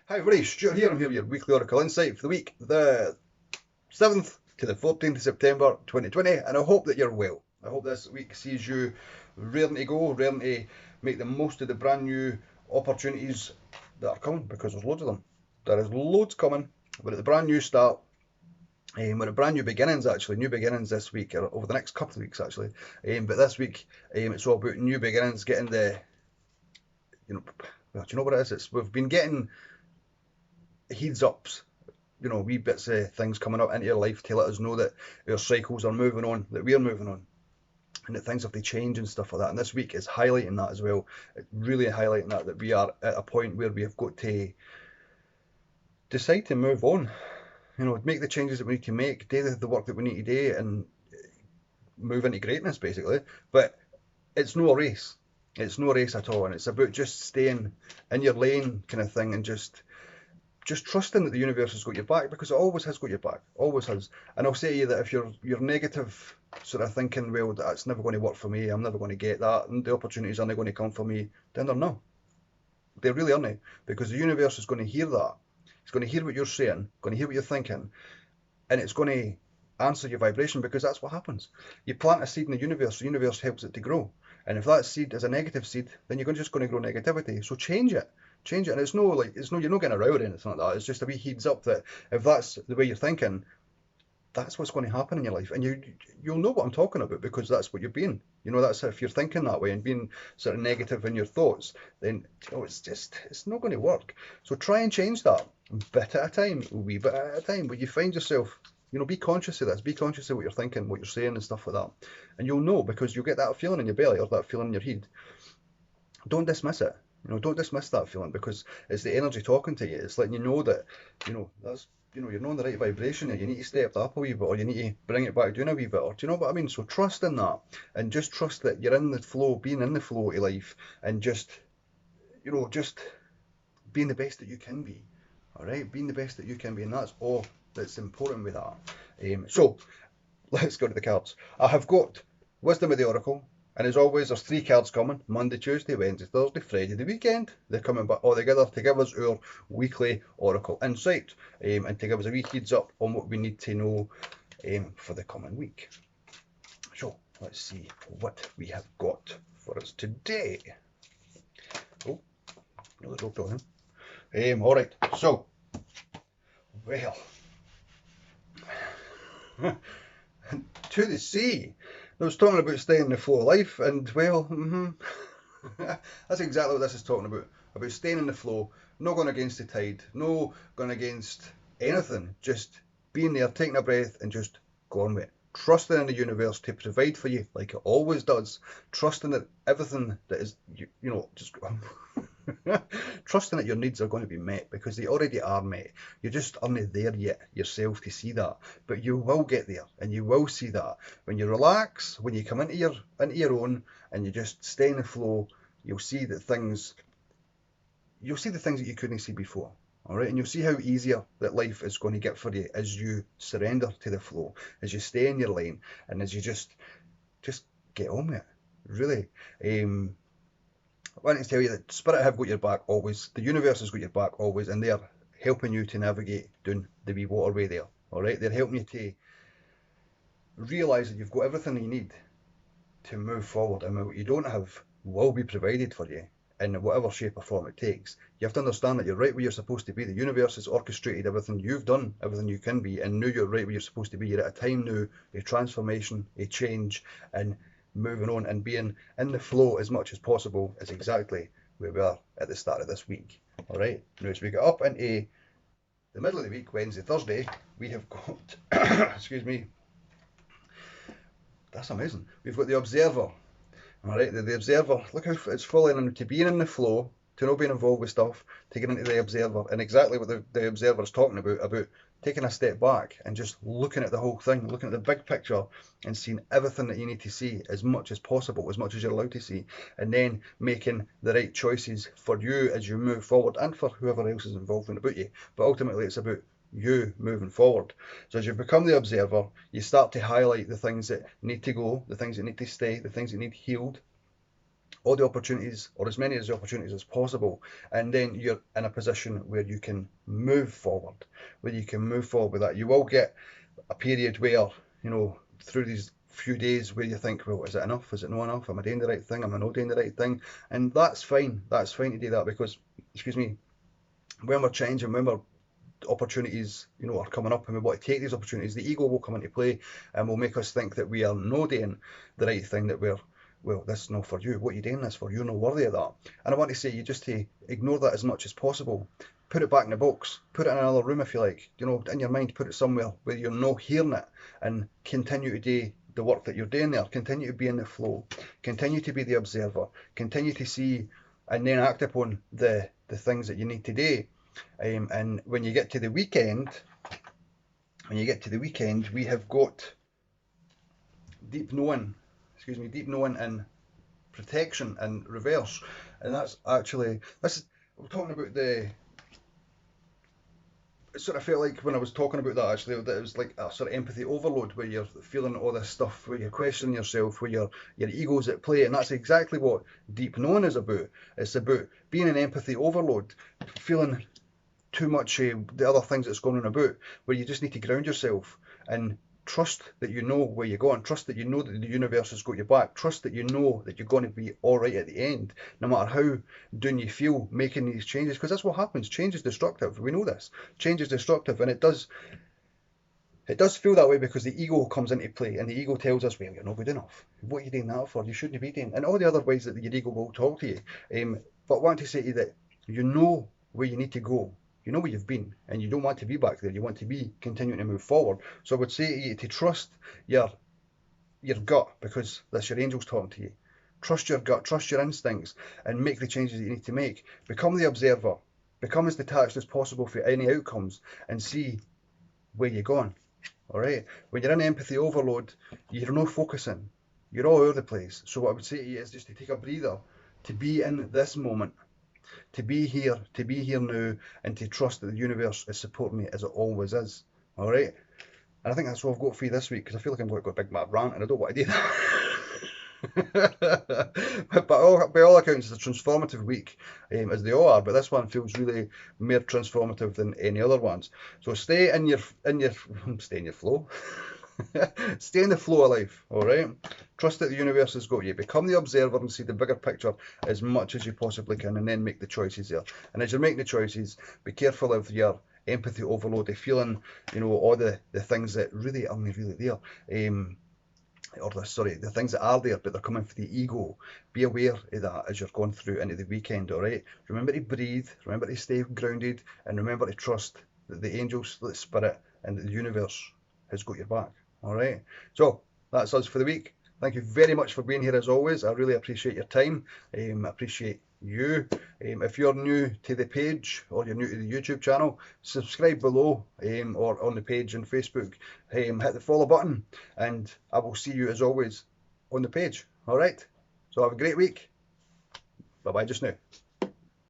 Hi everybody, Stuart here. I'm here with your weekly Oracle Insight for the week, the 7th to the 14th of September 2020, and I hope that you're well. I hope this week sees you raring to go, raring to make the most of the brand new opportunities that are coming, because there's loads of them. There is loads coming. We're at the brand new start. We're at brand new beginnings, actually. New beginnings this week, or over the next couple of weeks, actually. But this week, it's all about new beginnings, getting the, well, do you know what it is? We've been getting heads ups, wee bits of things coming up into your life to let us know that our cycles are moving on, that we're moving on, and that things have to change and stuff like that. And this week is highlighting that as well. It's really highlighting that we are at a point where we have got to decide to move on. Make the changes that we need to make, do the work that we need to do, and move into greatness, basically. But it's no race. It's no race at all, and it's about just staying in your lane, kind of thing, and just trusting that the universe has got your back, because it always has got your back, always has. And I'll say to you that if you're negative, sort of thinking, well, that's never going to work for me, I'm never going to get that, and the opportunities aren't going to come for me, then they're not. They really aren't, because the universe is going to hear that. It's going to hear what you're saying, going to hear what you're thinking, and it's going to answer your vibration, because that's what happens. You plant a seed in the universe helps it to grow. And if that seed is a negative seed, then you're just going to grow negativity. So change it. And it's no, you're not getting a row or anything like that. It's just a wee heads up that if that's the way you're thinking, that's what's going to happen in your life. And you'll know what I'm talking about, because that's what you're being. That's if you're thinking that way and being sort of negative in your thoughts, then it's not going to work. So try and change that bit at a time, a wee bit at a time. But you find yourself, be conscious of this, be conscious of what you're thinking, what you're saying and stuff like that. And you'll know, because you'll get that feeling in your belly, or that feeling in your head. Don't dismiss it. Don't dismiss that feeling, because it's the energy talking to you. It's letting you know that, that's, you're not on the right vibration, and you need to step that up a wee bit, or you need to bring it back down a wee bit, or do you know what I mean? So trust in that, and just trust that you're in the flow, being in the flow of life, and just being the best that you can be. All right, being the best that you can be, and that's all that's important with that. So let's go to the cards. I have got Wisdom of the Oracle. And as always, there's 3 cards coming: Monday, Tuesday, Wednesday, Thursday, Friday, the weekend. They're coming back all together to give us our weekly Oracle Insight, and to give us a wee heads up on what we need to know for the coming week. So let's see what we have got for us today. Oh, no, there's no problem. All right, so, well, to the sea. I was talking about staying in the flow of life, and well, that's exactly what this is talking about staying in the flow, not going against the tide, no going against anything, just being there, taking a breath, and just going with it. Trusting in the universe to provide for you, like it always does. Trusting that everything that is, just trusting that your needs are going to be met, because they already are met. You just aren't there yet yourself to see that, but you will get there, and you will see that when you relax, when you come into your own, and you just stay in the flow. You'll see the things that you couldn't see before. All right, and you'll see how easier that life is going to get for you as you surrender to the flow, as you stay in your lane, and as you just get on with it. Really. I want to tell you that Spirit have got your back always. The universe has got your back always, and they are helping you to navigate down the wee waterway there. All right, they're helping you to realise that you've got everything you need to move forward, and what you don't have will be provided for you in whatever shape or form it takes. You have to understand that you're right where you're supposed to be. The universe has orchestrated everything. You've done everything you can be, and now you're right where you're supposed to be. You're at a time now, a transformation, a change, and moving on and being in the flow as much as possible is exactly where we are at the start of this week. All right, now as we get up into the middle of the week, Wednesday, Thursday, we have got, excuse me, that's amazing. We've got the Observer. All right, the Observer, look how it's falling into being in the flow, to not being involved with stuff, to get into the Observer, and exactly what the Observer is talking about taking a step back and just looking at the whole thing, looking at the big picture, and seeing everything that you need to see as much as possible, as much as you're allowed to see, and then making the right choices for you as you move forward, and for whoever else is involved in about you. But ultimately, it's about you moving forward. So as you become the Observer, you start to highlight the things that need to go, the things that need to stay, the things that need healed, all the opportunities, or as many as the opportunities as possible, and then you're in a position where you can move forward, with that. You will get a period where, you know, through these few days where you think, well, is it enough? Is it not enough? Am I doing the right thing? Am I not doing the right thing? And that's fine. That's fine to do that, because, excuse me, when we're changing, when we're opportunities, you know, are coming up and we want to take these opportunities, the ego will come into play and will make us think that we are not doing the right thing, that we're, well, this is not for you. What are you doing this for? You're not worthy of that. And I want to say, you just to ignore that as much as possible. Put it back in the box. Put it in another room if you like. You know, in your mind, put it somewhere where you're not hearing it, and continue to do the work that you're doing there. Continue to be in the flow. Continue to be the observer. Continue to see and then act upon the things that you need to do. And when you get to the weekend, we have got deep knowing and protection and reverse. And that's actually, we're talking about the, it sort of felt like when I was talking about that, actually, that it was like a sort of empathy overload, where you're feeling all this stuff, where you're questioning yourself, where your ego's at play. And that's exactly what deep knowing is about. It's about being an empathy overload, feeling too much the other things that's going on about, where you just need to ground yourself and trust that you know where you're going, trust that you know that the universe has got your back, trust that you know that you're going to be all right at the end, no matter how down you feel making these changes, because that's what happens. Change is destructive. We know this. Change is destructive, and it does feel that way because the ego comes into play, and the ego tells us, well, you're not good enough. What are you doing that for? You shouldn't be doing, and all the other ways that your ego will talk to you. But I want to say to you that you know where you need to go. You know where you've been, and you don't want to be back there. You want to be continuing to move forward. So I would say to you to trust your gut, because that's your angels talking to you. Trust your gut, trust your instincts, and make the changes that you need to make. Become the observer. Become as detached as possible for any outcomes, and see where you're going. All right? When you're in empathy overload, you're not focusing. You're all over the place. So what I would say to you is just to take a breather, to be in this moment, to be here now, and to trust that the universe is supporting me as it always is. All right? And I think that's what I've got for you this week, because I feel like I'm going to go a big mad rant, and I don't want to do that. But by all accounts, it's a transformative week, as they all are. But this one feels really more transformative than any other ones. So stay in your flow. Stay in the flow of life, all right? Trust that the universe has got you. Become the observer and see the bigger picture as much as you possibly can, and then make the choices there. And as you're making the choices, be careful of your empathy overload, of feeling, you know, all the things that really aren't really there. The things that are there, but they're coming from the ego. Be aware of that as you're going through into the weekend, all right? Remember to breathe, remember to stay grounded, and remember to trust that the angels, the spirit, and the universe has got your back. All right, so that's us for the week. Thank you very much for being here as always. I really appreciate your time. I appreciate you. If you're new to the page, or you're new to the YouTube channel, subscribe below, or on the page on Facebook. Hit the follow button, and I will see you as always on the page. All right, so have a great week. Bye bye just now.